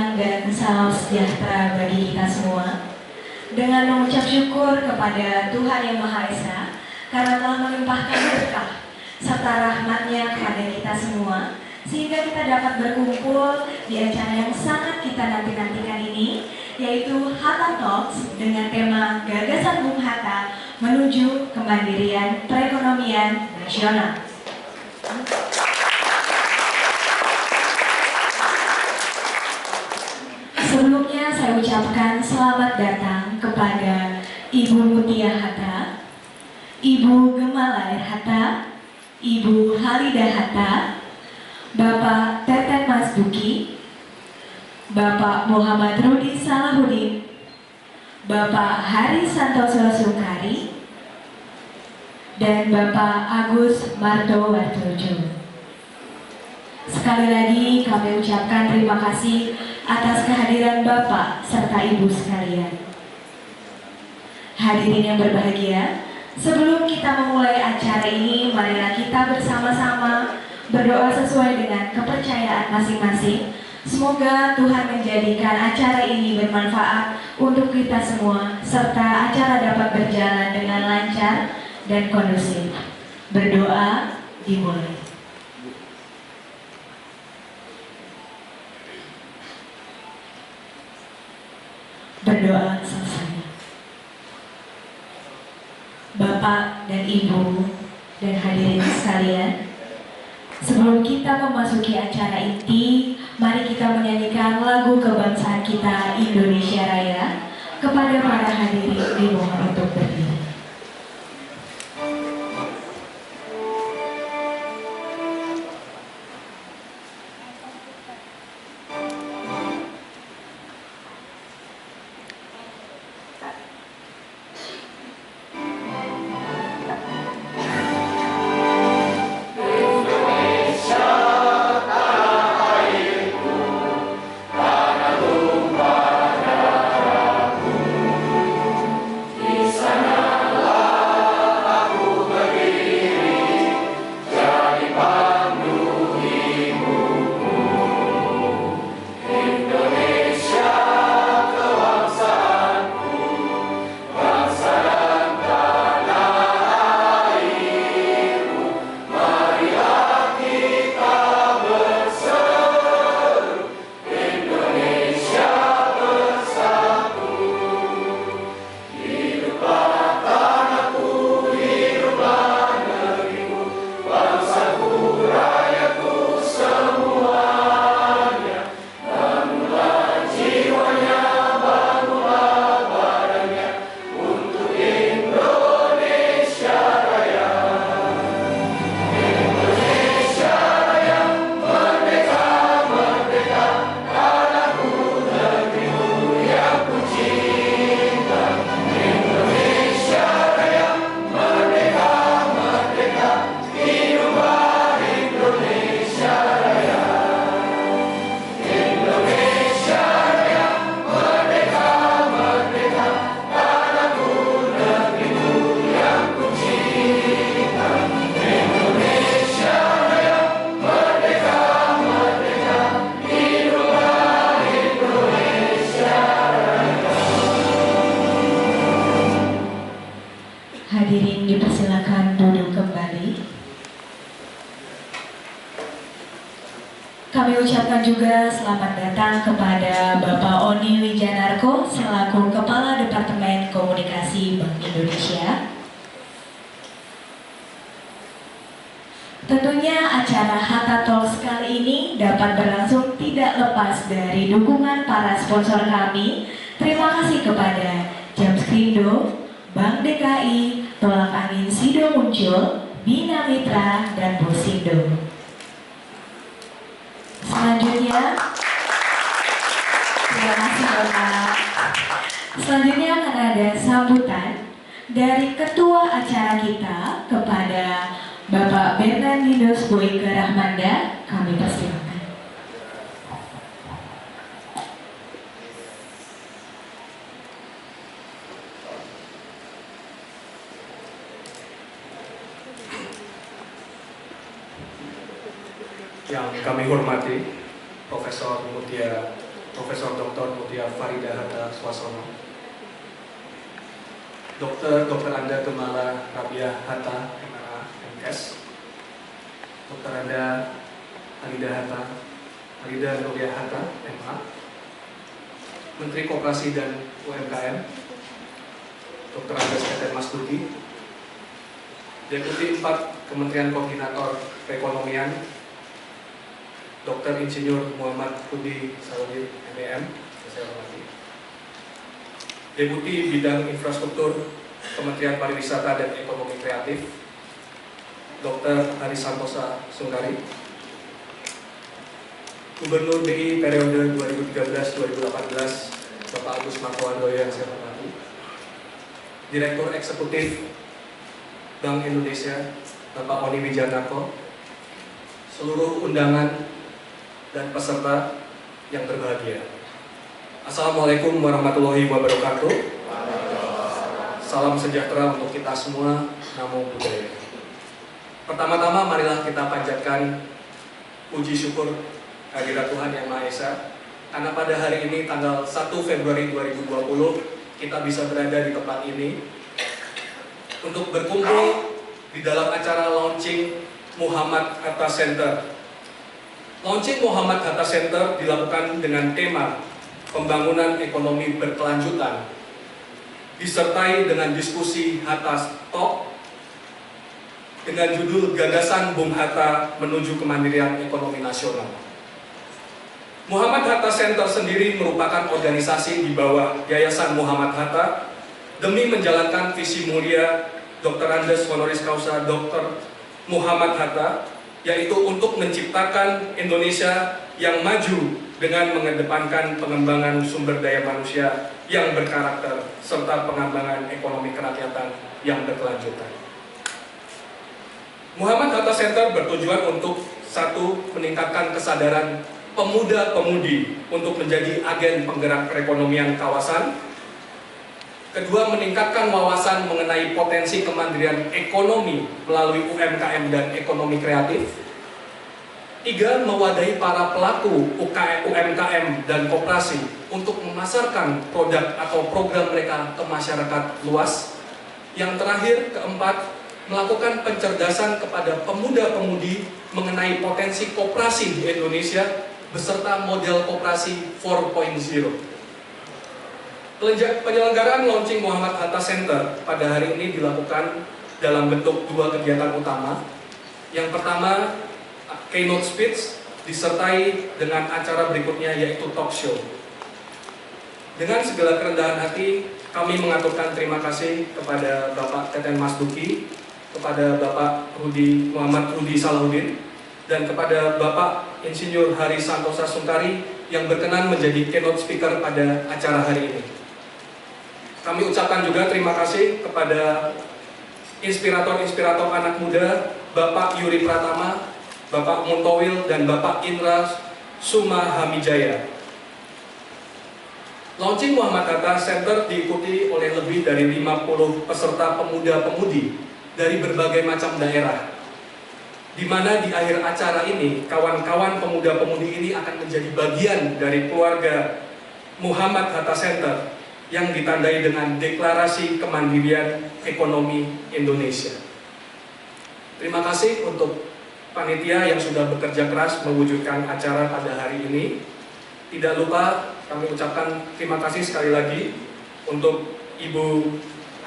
datang dan salam sejahtera bagi kita semua. Dengan mengucap syukur kepada Tuhan Yang Maha Esa karena telah melimpahkan berkah serta rahmat-Nya kepada kita semua, sehingga kita dapat berkumpul di acara yang sangat kita nanti-nantikan ini, yaitu Hatta Talks dengan tema Gagasan Bung Hatta Menuju Kemandirian Perekonomian Nasional. Sebelumnya saya ucapkan selamat datang kepada Ibu Mutia Hatta, Ibu Gemalair Hatta, Ibu Halidah Hatta, Bapak Teten Mas Duki, Bapak Muhammad Rudi Salahuddin, Bapak Hari Santoso Sukari, dan Bapak Agus Marto Wartojo. Sekali lagi kami ucapkan terima kasih atas kehadiran Bapak serta Ibu sekalian. Hadirin yang berbahagia, sebelum kita memulai acara ini, marilah kita bersama-sama berdoa sesuai dengan kepercayaan masing-masing. Semoga Tuhan menjadikan acara ini bermanfaat untuk kita semua, serta acara dapat berjalan dengan lancar dan kondusif. Berdoa dimulai. Berdoa selesai. Bapak dan Ibu dan hadirin sekalian, sebelum kita memasuki acara inti, mari kita menyanyikan lagu kebangsaan kita Indonesia Raya. Kepada para hadirin dimohon untuk berdiri. Hadirin dipersilakan duduk kembali. Kami ucapkan juga selamat datang kepada Bapak Oni Wijanarko selaku Kepala Departemen Komunikasi Bank Indonesia. Tentunya acara Hatta Talks kali ini dapat berlangsung tidak lepas dari dukungan para sponsor kami. Terima kasih kepada Jamskrindo, Bank DKI, Tolak Angin Sido Muncul, Bina Mitra, dan Bosindo. Selanjutnya, terima kasih Bapak. Selanjutnya akan ada sambutan dari ketua acara kita kepada Bapak Bernardinus Boyke Rahmanda. Kami persilakan. Yang kami hormati Profesor Mutia Profesor Dr. Mutia Farida Hatta Swasono, Dr. Anda Gemala Rabia Hatta MA MS, Dr. Anda Halida Hatta, Halida Nuria Hatta MA, Menteri Koperasi dan UMKM, Dr. Andes Teten Mas Duki, Deputi 4 Kementerian Koordinator Perekonomian, Dr. Insinyur Muhammad Budi Salawid MEM, saya hormati, Deputi Bidang Infrastruktur Kementerian Pariwisata dan Ekonomi Kreatif, Dr. Hari Santosa Sungkari, Gubernur BI periode 2013-2018, Bapak Agus Martowardoyo yang saya hormati, Direktur Eksekutif Bank Indonesia, Bapak Oni Wijanarko, seluruh undangan dan peserta yang berbahagia. Assalamualaikum warahmatullahi wabarakatuh. Salam sejahtera untuk kita semua. Namo Buddhaya. Pertama-tama marilah kita panjatkan puji syukur kehadirat Tuhan Yang Maha Esa, karena pada hari ini tanggal 1 Februari 2020 kita bisa berada di tempat ini untuk berkumpul di dalam acara launching Muhammad Hatta Center. Launching Muhammad Hatta Center dilakukan dengan tema pembangunan ekonomi berkelanjutan, disertai dengan diskusi Hatta Talk dengan judul Gagasan Bung Hatta Menuju Kemandirian Ekonomi Nasional. Muhammad Hatta Center sendiri merupakan organisasi di bawah Yayasan Muhammad Hatta demi menjalankan visi mulia Dr. Andes Honoris Causa Dr. Muhammad Hatta, yaitu untuk menciptakan Indonesia yang maju dengan mengedepankan pengembangan sumber daya manusia yang berkarakter serta pengembangan ekonomi kerakyatan yang berkelanjutan. Muhammad Hatta Center bertujuan untuk satu, meningkatkan kesadaran pemuda-pemudi untuk menjadi agen penggerak perekonomian kawasan. Kedua, meningkatkan wawasan mengenai potensi kemandirian ekonomi melalui UMKM dan ekonomi kreatif. Tiga, mewadahi para pelaku UMKM dan koperasi untuk memasarkan produk atau program mereka ke masyarakat luas. Yang terakhir, keempat, melakukan pencerdasan kepada pemuda-pemudi mengenai potensi koperasi di Indonesia beserta model koperasi 4.0. Penyelenggaraan launching Muhammad Hatta Center pada hari ini dilakukan dalam bentuk dua kegiatan utama. Yang pertama, keynote speech disertai dengan acara berikutnya yaitu talk show. Dengan segala kerendahan hati, kami mengaturkan terima kasih kepada Bapak Teten Mas Duki, kepada Bapak Muhammad Budi Salahuddin, dan kepada Bapak Insinyur Hari Santosa Sungkari yang berkenan menjadi keynote speaker pada acara hari ini. Kami ucapkan juga terima kasih kepada inspirator-inspirator anak muda, Bapak Yuri Pratama, Bapak Muntowil, dan Bapak Indra Suma Hamijaya. Launching Muhammad Hatta Center diikuti oleh lebih dari 50 peserta pemuda-pemudi dari berbagai macam daerah, di mana di akhir acara ini, kawan-kawan pemuda-pemudi ini akan menjadi bagian dari keluarga Muhammad Hatta Center yang ditandai dengan Deklarasi Kemandirian Ekonomi Indonesia. Terima kasih untuk panitia yang sudah bekerja keras mewujudkan acara pada hari ini. Tidak lupa kami ucapkan terima kasih sekali lagi untuk Ibu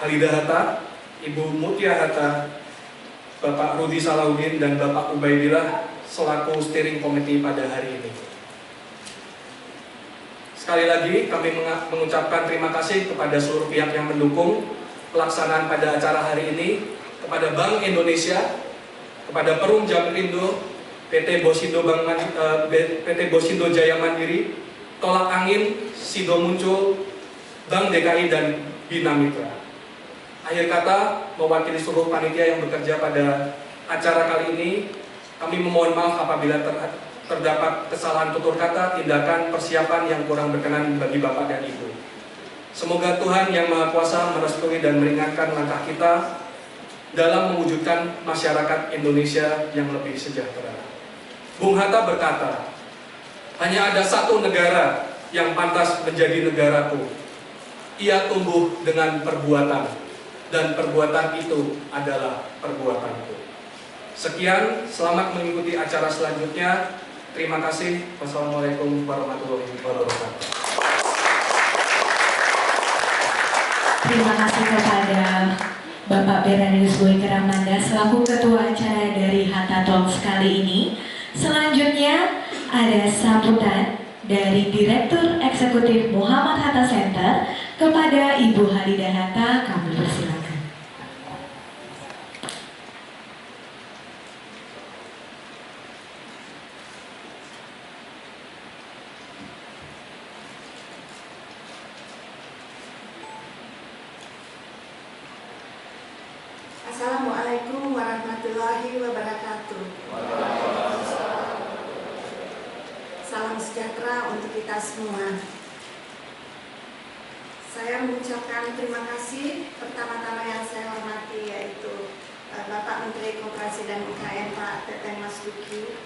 Halida Hatta, Ibu Mutia Hatta, Bapak Rudi Salahuddin, dan Bapak Ubaidillah selaku steering committee pada hari ini. Sekali lagi kami mengucapkan terima kasih kepada seluruh pihak yang mendukung pelaksanaan pada acara hari ini, kepada Bank Indonesia, kepada Perum Jamrindo, PT Bosindo Jaya Mandiri, Tolak Angin, Sido Muncul, Bank DKI, dan Bina Mitra. Akhir kata, mewakili seluruh panitia yang bekerja pada acara kali ini, kami memohon maaf apabila terdapat kesalahan tutur kata, tindakan, persiapan yang kurang berkenan bagi Bapak dan Ibu. Semoga Tuhan Yang Maha Kuasa merestui dan meringankan langkah kita dalam mewujudkan masyarakat Indonesia yang lebih sejahtera. Bung Hatta berkata, hanya ada satu negara yang pantas menjadi negaraku. Ia tumbuh dengan perbuatan, dan perbuatan itu adalah perbuatanku. Sekian, selamat mengikuti acara selanjutnya. Terima kasih. Wassalamualaikum warahmatullahi wabarakatuh. Terima kasih kepada Bapak Beranius Boy Keramanda selaku ketua acara dari Hatta Talks kali ini. Selanjutnya ada sambutan dari Direktur Eksekutif Muhammad Hatta Center kepada Ibu Halidah Hatta. Kami persilakan. Assalamualaikum warahmatullahi wabarakatuh. Salam sejahtera untuk kita semua. Saya mengucapkan terima kasih pertama-tama yang saya hormati yaitu Bapak Menteri Koperasi dan UKM Pak Teten Mas Duki,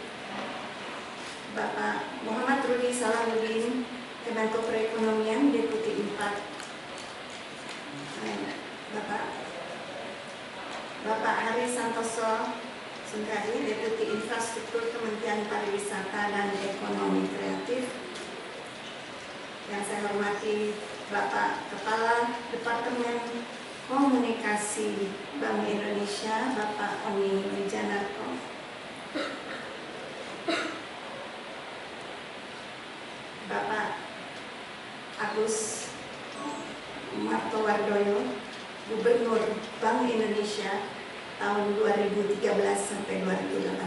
Bapak Muhammad Rudi Salahuddin, Kemenko Perekonomian Deputi 4, Bapak Hari Santoso Sungkari, Deputi Infrastruktur Kementerian Pariwisata dan Ekonomi Kreatif. Yang saya hormati Bapak Kepala Departemen Komunikasi Bank Indonesia, Bapak Oni Wijanarko. Bapak Agus Martowardoyo, Gubernur Bank Indonesia tahun 2013 sampai 2018.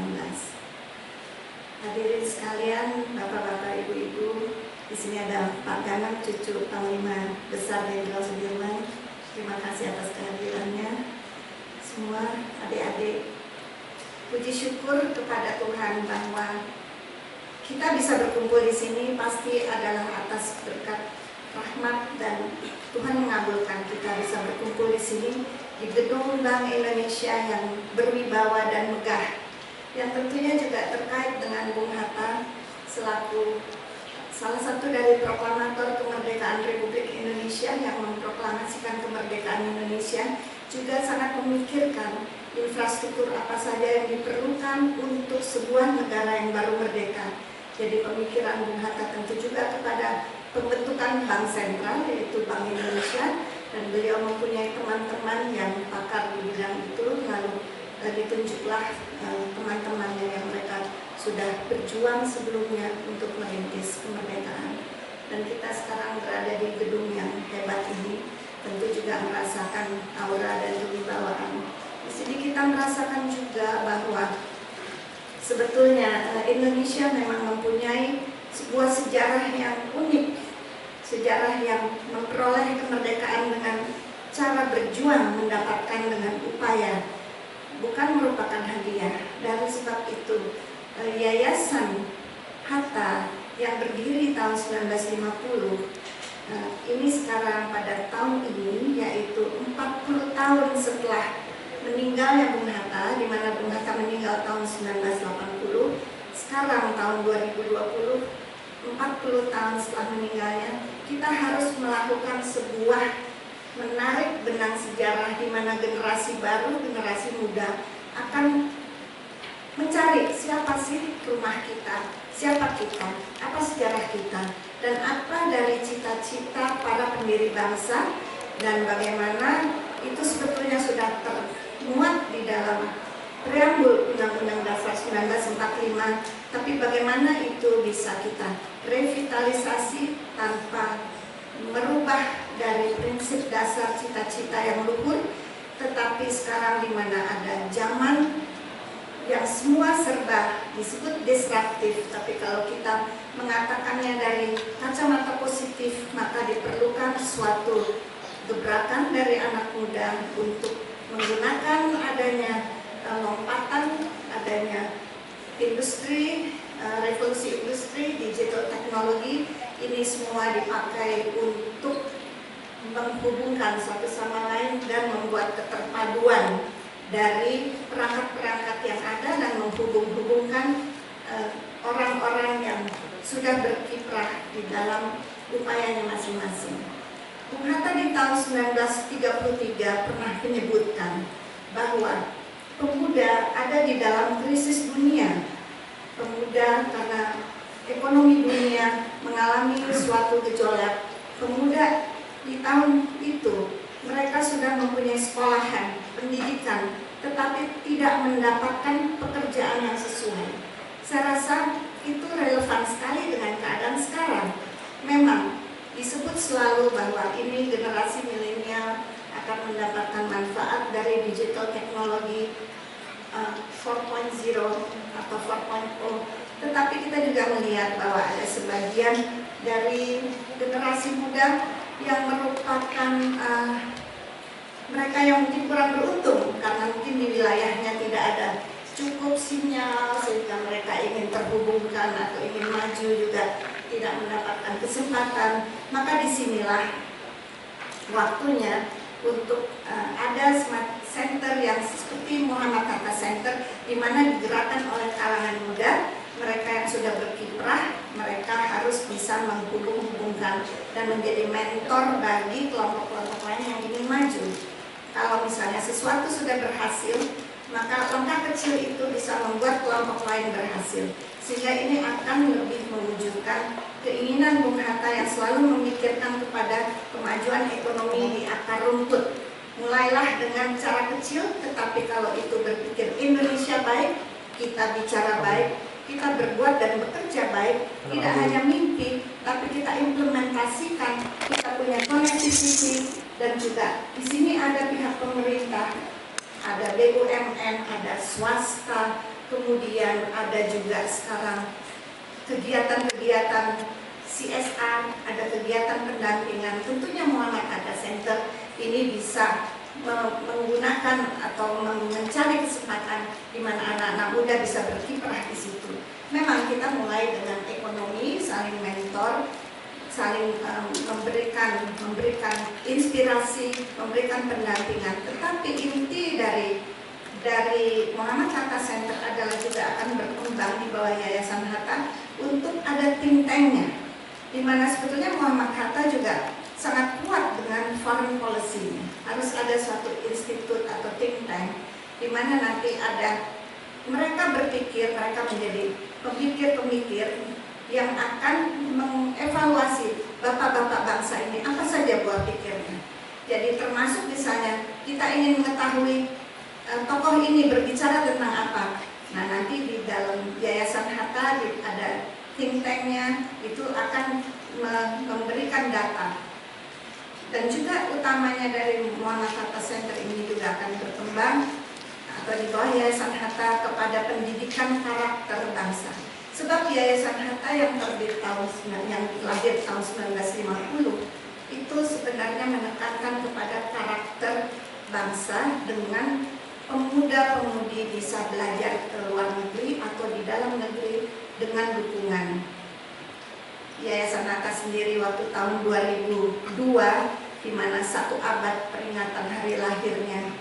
Hadirin sekalian, Bapak-bapak, Ibu-ibu, di sini ada Pak Ganang, cucu Panglima Besar Jenderal Sudirman. Terima kasih atas kehadirannya. Semua adik-adik, puji syukur kepada Tuhan bahwa kita bisa berkumpul di sini pasti adalah atas berkat rahmat dan Tuhan mengabulkan kita bisa berkumpul di sini di gedung Bank Indonesia yang berwibawa dan megah, yang tentunya juga terkait dengan Bung Hatta selaku salah satu dari proklamator kemerdekaan Republik Indonesia yang memproklamasikan kemerdekaan Indonesia, juga sangat memikirkan infrastruktur apa saja yang diperlukan untuk sebuah negara yang baru merdeka. Jadi pemikiran Bung Hatta tentu juga kepada pembentukan bank sentral yaitu Bank Indonesia, dan beliau mempunyai teman-teman yang pakar di bidang itu, lalu ditunjuklah teman-temannya yang mereka sudah berjuang sebelumnya untuk merintis kemerdekaan. Dan kita sekarang berada di gedung yang hebat ini, tentu juga merasakan aura dan kewibawaan. Di sini kita merasakan juga bahwa sebetulnya Indonesia memang mempunyai sebuah sejarah yang unik, sejarah yang memperoleh kemerdekaan dengan cara berjuang mendapatkan dengan upaya, bukan merupakan hadiah. Dari sebab itu Yayasan Hatta yang berdiri tahun 1950 ini sekarang pada tahun ini, yaitu 40 tahun setelah meninggalnya Bung Hatta, di mana Bung Hatta meninggal tahun 1980, sekarang tahun 2020, 40 tahun setelah meninggalnya, kita harus melakukan sebuah menarik benang sejarah di mana generasi baru, generasi muda akan mencari siapa sih rumah kita, siapa kita, apa sejarah kita, dan apa dari cita-cita para pendiri bangsa, dan bagaimana itu sebetulnya sudah termuat di dalam preambul Undang-Undang Dasar 1945, tapi bagaimana itu bisa kita revitalisasi tanpa merubah dari prinsip dasar cita-cita yang luhur, tetapi sekarang di mana ada zaman yang semua serba disebut disruptif, tapi kalau kita mengatakannya dari kacamata positif, maka diperlukan suatu gebrakan dari anak muda untuk menggunakan adanya lompatan, adanya industri, revolusi industri, digital teknologi, ini semua dipakai untuk menghubungkan satu sama lain dan membuat keterpaduan dari perangkat-perangkat yang ada dan menghubung-hubungkan orang-orang yang sudah berkiprah berkiprah di dalam upayanya masing-masing. Bung Hatta di tahun 1933 pernah menyebutkan bahwa pemuda ada di dalam krisis dunia. Pemuda karena ekonomi dunia mengalami suatu gejolak. Pemuda di tahun itu mereka sudah mempunyai sekolahan, pendidikan, tetapi tidak mendapatkan pekerjaan yang sesuai. Saya rasa itu relevan sekali dengan keadaan sekarang. Memang disebut selalu bahwa ini generasi milenial akan mendapatkan manfaat dari digital teknologi 4.0 atau 4.0, tetapi kita juga melihat bahwa ada sebagian dari generasi muda yang merupakan mereka yang mungkin kurang beruntung karena mungkin di wilayahnya tidak ada cukup sinyal sehingga mereka ingin terhubungkan atau ingin maju juga tidak mendapatkan kesempatan. Maka disinilah waktunya untuk ada smart center yang seperti Muhammad Hatta Center, di mana digerakkan oleh kalangan muda, mereka yang sudah berkiprah, mereka harus bisa menghubung-hubungkan dan menjadi mentor bagi kelompok-kelompok lain yang ingin maju. Kalau misalnya sesuatu sudah berhasil, maka langkah kecil itu bisa membuat kelompok lain berhasil. Sehingga ini akan lebih mewujudkan keinginan Bung Hatta yang selalu memikirkan kepada kemajuan ekonomi di akar rumput. Mulailah dengan cara kecil, tetapi kalau itu berpikir Indonesia baik, kita bicara baik, kita berbuat dan bekerja baik, tidak hanya mimpi, tapi kita implementasikan, kita punya connectivity, dan juga di sini ada pihak pemerintah, ada BUMN, ada swasta, kemudian ada juga sekarang kegiatan-kegiatan CSR, ada kegiatan pendampingan. Tentunya Muhammad Hatta Center ini bisa menggunakan atau mencari kesempatan di mana anak-anak muda bisa berkiprah di situ. Memang kita mulai dengan ekonomi, saling mentor, saling memberikan inspirasi, memberikan pendampingan. Tetapi inti dari Muhammad Hatta Center adalah juga akan berkembang di bawah Yayasan Hatta untuk ada think tank-nya, di mana sebetulnya Muhammad Hatta juga sangat kuat dengan foreign policy. Harus ada suatu institut atau think tank di mana nanti ada mereka berpikir, mereka menjadi pemikir-pemikir yang akan mengevaluasi bapak-bapak bangsa ini apa saja buah pikirnya. Jadi termasuk misalnya kita ingin mengetahui tokoh ini berbicara tentang apa. Nah, nanti di dalam Yayasan Hatta ada think tank-nya, itu akan memberikan data. Dan juga utamanya dari Muhammad Hatta Center ini juga akan berkembang atau di bawah Yayasan Hatta kepada pendidikan karakter bangsa. Sebab Yayasan Hatta yang lahir tahun 1950 itu sebenarnya menekankan kepada karakter bangsa dengan pemuda-pemudi bisa belajar ke luar negeri atau di dalam negeri dengan dukungan. Yayasan Hatta sendiri waktu tahun 2002 di mana 1 abad peringatan hari lahirnya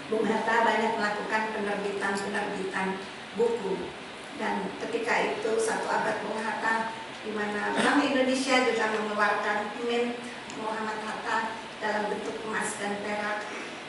Bung Hatta banyak melakukan penerbitan buku. Dan ketika itu 1 abad Bung Hatta di mana Bank Indonesia juga mengeluarkan mint Muhammad Hatta dalam bentuk emas dan perak,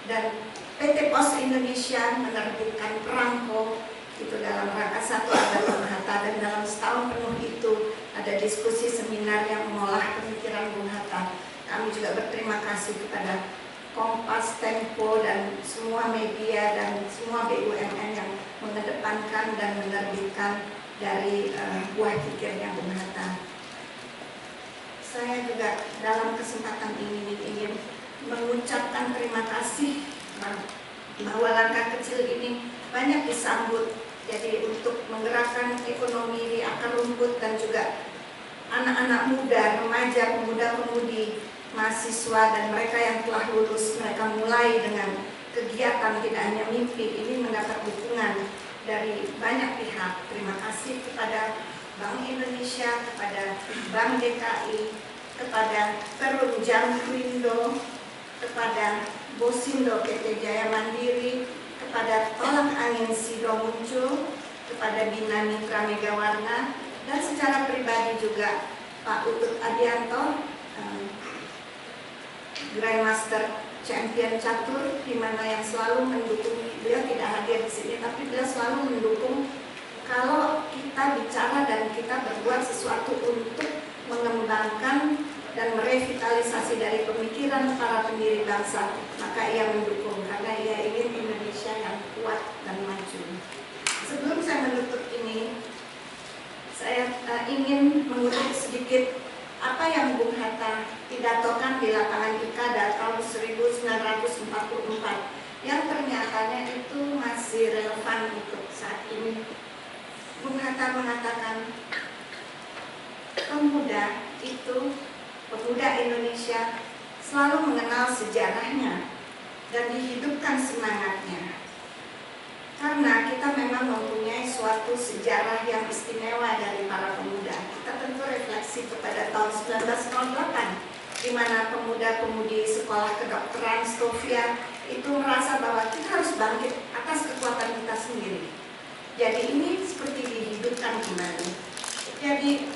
dan PT Pos Indonesia menerbitkan perangko itu dalam rangka 1 abad Bung Hatta, dan dalam setahun penuh itu ada diskusi seminar yang mengolah pemikiran Bung Hatta. Kami juga berterima kasih kepada Kompas, Tempo, dan semua media dan semua BUMN yang mengedepankan dan menerbitkan dari buah pikirnya Bung Hatta. Saya juga dalam kesempatan ini ingin mengucapkan terima kasih bahwa langkah kecil ini banyak disambut. Jadi untuk menggerakkan ekonomi di akar rumput dan juga anak-anak muda, remaja, pemuda-pemudi, mahasiswa dan mereka yang telah lulus, mereka mulai dengan kegiatan tidak hanya mimpi ini mendapat dukungan dari banyak pihak. Terima kasih kepada Bank Indonesia, kepada Bank DKI, kepada Perunjang Krindo, kepada Bosindo PT Jaya Mandiri, kepada Tolak Angin Sido Muncul, kepada Bina Mitra Megawarna, dan secara pribadi juga Pak Utut Adianto, Grandmaster Champion Catur, di mana yang selalu mendukung. Beliau tidak hadir di sini, tapi beliau selalu mendukung kalau kita bicara dan kita berbuat sesuatu untuk mengembangkan dan merevitalisasi dari pemikiran para pendiri bangsa, maka ia mendukung karena ia ingin Indonesia yang kuat dan maju. Sebelum saya menutup ini, saya ingin mengutip sedikit apa yang Bung Hatta pidatokan di lapangan Pilkada tahun 1944 yang ternyatanya itu masih relevan untuk saat ini. Bung Hatta mengatakan, pemuda Indonesia selalu mengenal sejarahnya dan dihidupkan semangatnya. Karena kita memang mempunyai suatu sejarah yang istimewa dari para pemuda. Kita tentu refleksi kepada tahun 1908, di mana pemuda-pemudi sekolah kedokteran Stovia itu merasa bahwa kita harus bangkit atas kekuatan kita sendiri. Jadi ini seperti dihidupkan kembali. Jadi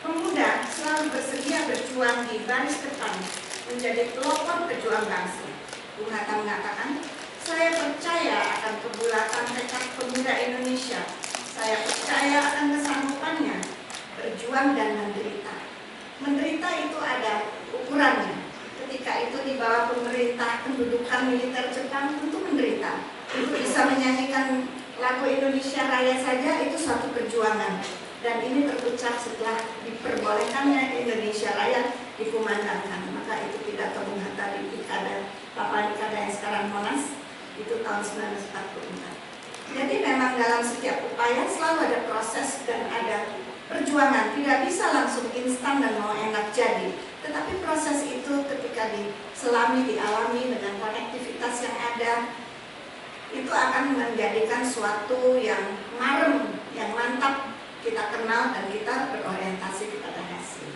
pemuda selalu bersedia berjuang di baris depan, menjadi pelopor pejuang bangsa. Bung Hatta mengatakan, saya percaya akan kebulatan tekad pemuda Indonesia. Saya percaya akan kesanggupannya berjuang dan menderita. Menderita itu ada ukurannya. Ketika itu di bawah pemerintah pendudukan militer Jepang, tentu menderita. Untuk bisa menyanyikan lagu Indonesia Raya saja itu suatu perjuangan. Dan ini terucap setelah diperbolehkannya Indonesia Raya dikumandangkan. Maka itu pidato Bung Hatta di Pilkada, lapangan Pilkada yang sekarang Monas, itu tahun 1944. Jadi memang dalam setiap upaya selalu ada proses dan ada perjuangan. Tidak bisa langsung instan dan mau enak jadi. Tetapi proses itu ketika diselami, dialami dengan konektivitas yang ada, itu akan menjadikan suatu yang marem, yang mantap kita kenal dan kita berorientasi kepada hasil.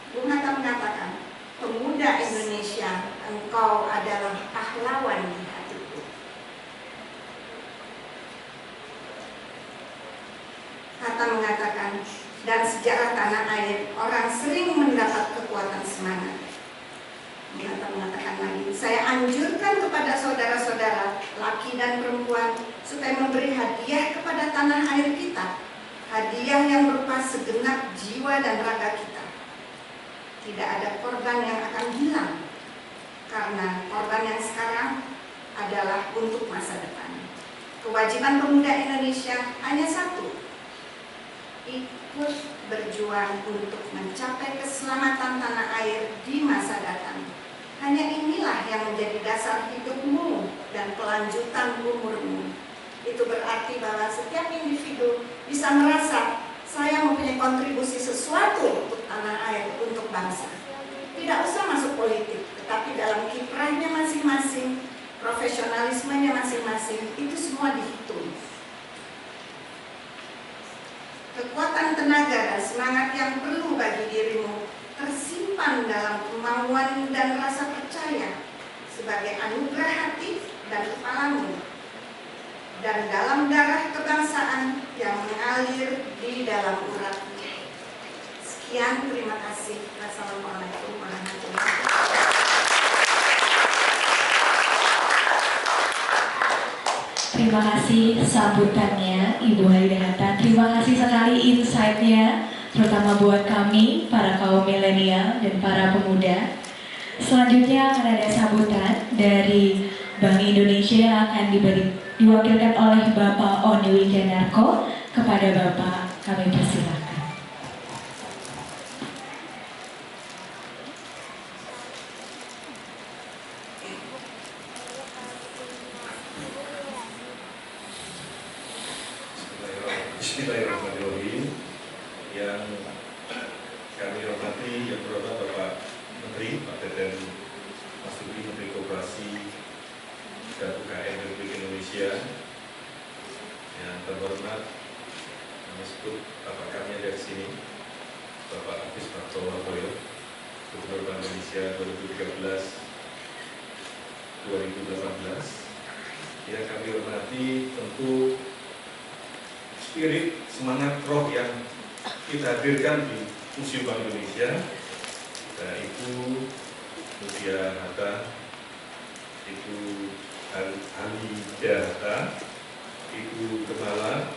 Bung Hatta mengatakan, pemuda Indonesia, engkau adalah pahlawan di hatiku. Hatta mengatakan, dan sejarah tanah air, orang sering mendapat kekuatan semangat. Bung Hatta mengatakan lagi, saya anjurkan kepada saudara-saudara, laki dan perempuan, supaya memberi hadiah kepada tanah air kita. Hadiah yang berupa segenap jiwa dan raga kita. Tidak ada korban yang akan hilang, karena korban yang sekarang adalah untuk masa depan. Kewajiban pemuda Indonesia hanya satu, ikut berjuang untuk mencapai keselamatan tanah air di masa datang. Hanya inilah yang menjadi dasar hidupmu dan kelanjutan umurmu. Itu berarti bahwa setiap individu bisa merasa saya mempunyai kontribusi sesuatu untuk tanah air, untuk bangsa. Tidak usah masuk politik, tetapi dalam kiprahnya masing-masing, profesionalismenya masing-masing, itu semua dihitung. Kekuatan tenaga dan semangat yang perlu bagi dirimu tersimpan dalam kemauan dan rasa percaya sebagai anugerah hati dan kepalamu, dan dalam darah kebangsaan yang mengalir di dalam uratmu. Sekian, terima kasih. Wassalamualaikum warahmatullahi wabarakatuh. Terima kasih sambutannya Ibu Haida Hatta. Terima kasih sekali insight-nya, terutama buat kami, para kaum milenial dan para pemuda. Selanjutnya akan ada sambutan dari Bank Indonesia yang akan diwakilkan oleh Bapak Oni Wijanarko. Kepada Bapak kami persilakan. Bismillahirrahmanirrahim. Yang kami hormati, yang terhormat Bapak Menteri, Pak Teten Mas Duki, Menteri Koperasi dan UKM Republik Indonesia. Yang terhormat, kami sebut Bapak kami dari sini, Bapak Agus Martowardoyo, Gubernur Bank Indonesia 2013-2018. Yang kami hormati tentu spirit, semangat roh yang kita hadirkan di Museum Bank Indonesia, Ibu Mutia Hatta, Ibu Hamida Hatta, Ibu Gemala.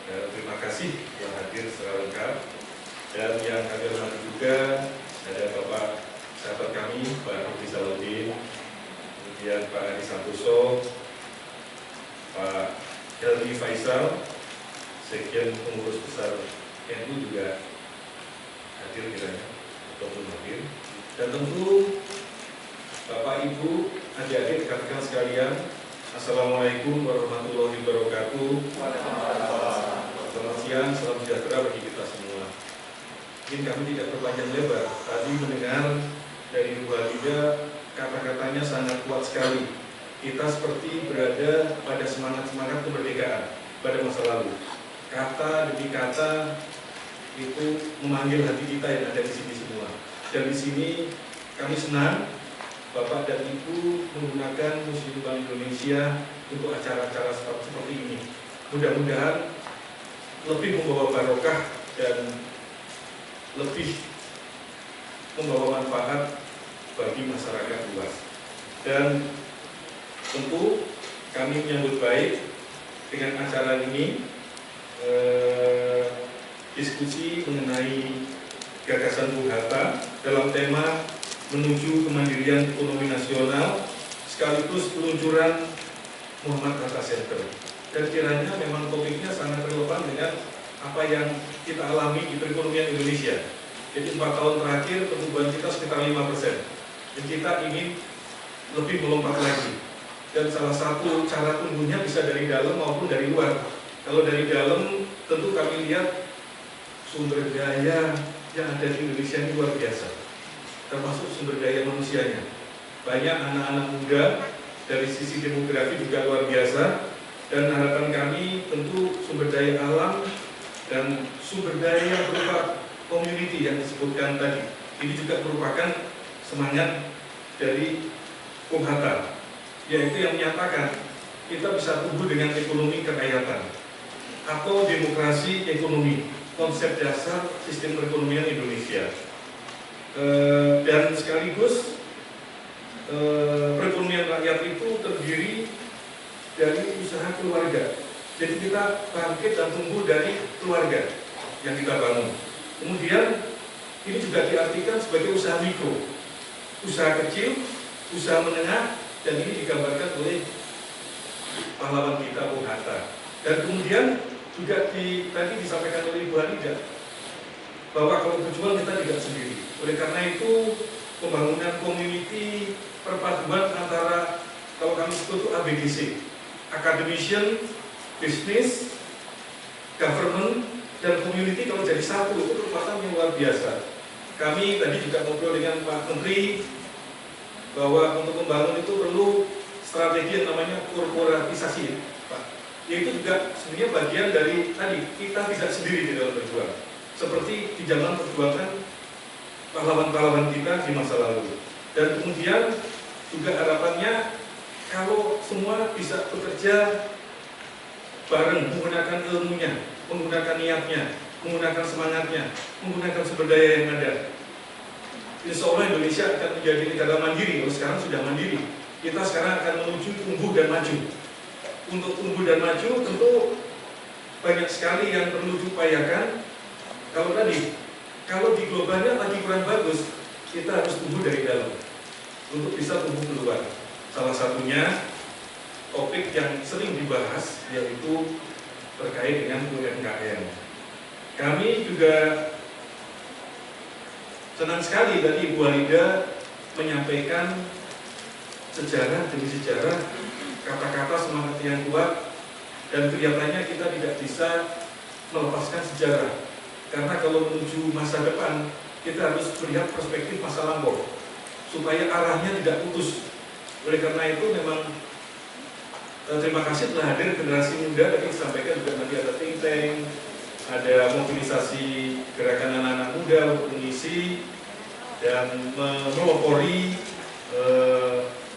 Terima kasih yang hadir secara lengkap, dan yang kami hormati juga ada Bapak sahabat kami, Pak Rudi Salahuddin, kemudian Pak Adi Santoso, Pak Helmi Faisal, Sekjen Pengurus Besar NU juga hadir kiranya ataupun hadir, dan tentu Bapak Ibu, adik-adik rekan-rekan sekalian, Assalamualaikum warahmatullahi wabarakatuh. Selamat siang, salam sejahtera bagi kita semua. Mungkin kami tidak berpanjang lebar. Tadi mendengar dari Bu Halida, kata-katanya sangat kuat sekali. Kita seperti berada pada semangat-semangat kemerdekaan pada masa lalu. Kata demi kata itu memanggil hati kita yang ada di sini semua. Dan di sini kami senang Bapak dan Ibu menggunakan Museum Bank Indonesia untuk acara-acara seperti ini. Mudah-mudahan lebih membawa barokah dan lebih membawa manfaat bagi masyarakat luas. Dan tentu kami menyambut baik dengan acara ini, diskusi mengenai gagasan Bung Hatta dalam tema menuju kemandirian ekonomi nasional sekaligus peluncuran Muhammad Hatta Center. Dan kiranya memang topiknya sangat relevan dengan apa yang kita alami di perekonomian Indonesia. Jadi 4 tahun terakhir pertumbuhan kita sekitar 5%. Dan kita ingin lebih melompat lagi. Dan salah satu cara tumbuhnya bisa dari dalam maupun dari luar. Kalau dari dalam tentu kami lihat sumber daya yang ada di Indonesia ini luar biasa. Termasuk sumber daya manusianya. Banyak anak-anak muda, dari sisi demografi juga luar biasa. Dan harapan kami tentu sumber daya alam dan sumber daya berupa community yang disebutkan tadi. Ini juga merupakan semangat dari Bung Hatta, yaitu yang menyatakan kita bisa tumbuh dengan ekonomi kerakyatan atau demokrasi ekonomi, konsep dasar sistem perekonomian Indonesia. Dan sekaligus perekonomian rakyat itu terdiri dari usaha keluarga. Jadi kita bangkit dan tumbuh dari keluarga yang kita bangun. Kemudian ini juga diartikan sebagai usaha mikro, usaha kecil, usaha menengah, dan ini digambarkan oleh pahlawan kita Bung Hatta. Dan kemudian juga tadi disampaikan oleh Ibu Halida bahwa kalau berjuang kita tidak sendiri. Oleh karena itu pembangunan community, perpaduan antara kalau kami sebut itu ABDC, academician, business, government, dan community kalau jadi satu itu merupakan yang luar biasa. Kami tadi juga ngobrol dengan Pak Menteri bahwa untuk membangun itu perlu strategi yang namanya korporatisasi, Pak. Yaitu juga sebenarnya bagian dari tadi kita tidak sendiri di dalam berjuang. Seperti di zaman perjuangan pahlawan-pahlawan kita di masa lalu. Dan kemudian juga harapannya kalau semua bisa bekerja bareng, menggunakan ilmunya, menggunakan niatnya, menggunakan semangatnya, menggunakan sumber daya yang ada. Insya Allah Indonesia akan menjadi negara mandiri. Kalau sekarang sudah mandiri, kita sekarang akan menuju tumbuh dan maju. Untuk tumbuh dan maju tentu banyak sekali yang perlu diupayakan. Kalau di globalnya lagi kurang bagus, kita harus tumbuh dari dalam untuk bisa tumbuh keluar. Salah satunya topik yang sering dibahas yaitu terkait dengan UMKM. Kami juga senang sekali tadi Ibu Halida menyampaikan sejarah demi sejarah, kata-kata semangat yang kuat, dan kelihatannya kita tidak bisa melepaskan sejarah. Karena kalau menuju masa depan, kita harus melihat perspektif masa lampau supaya arahnya tidak putus. Oleh karena itu memang terima kasih telah hadir generasi muda. Tadi disampaikan juga nanti ada think tank, ada mobilisasi gerakan anak-anak muda untuk mengisi dan melopori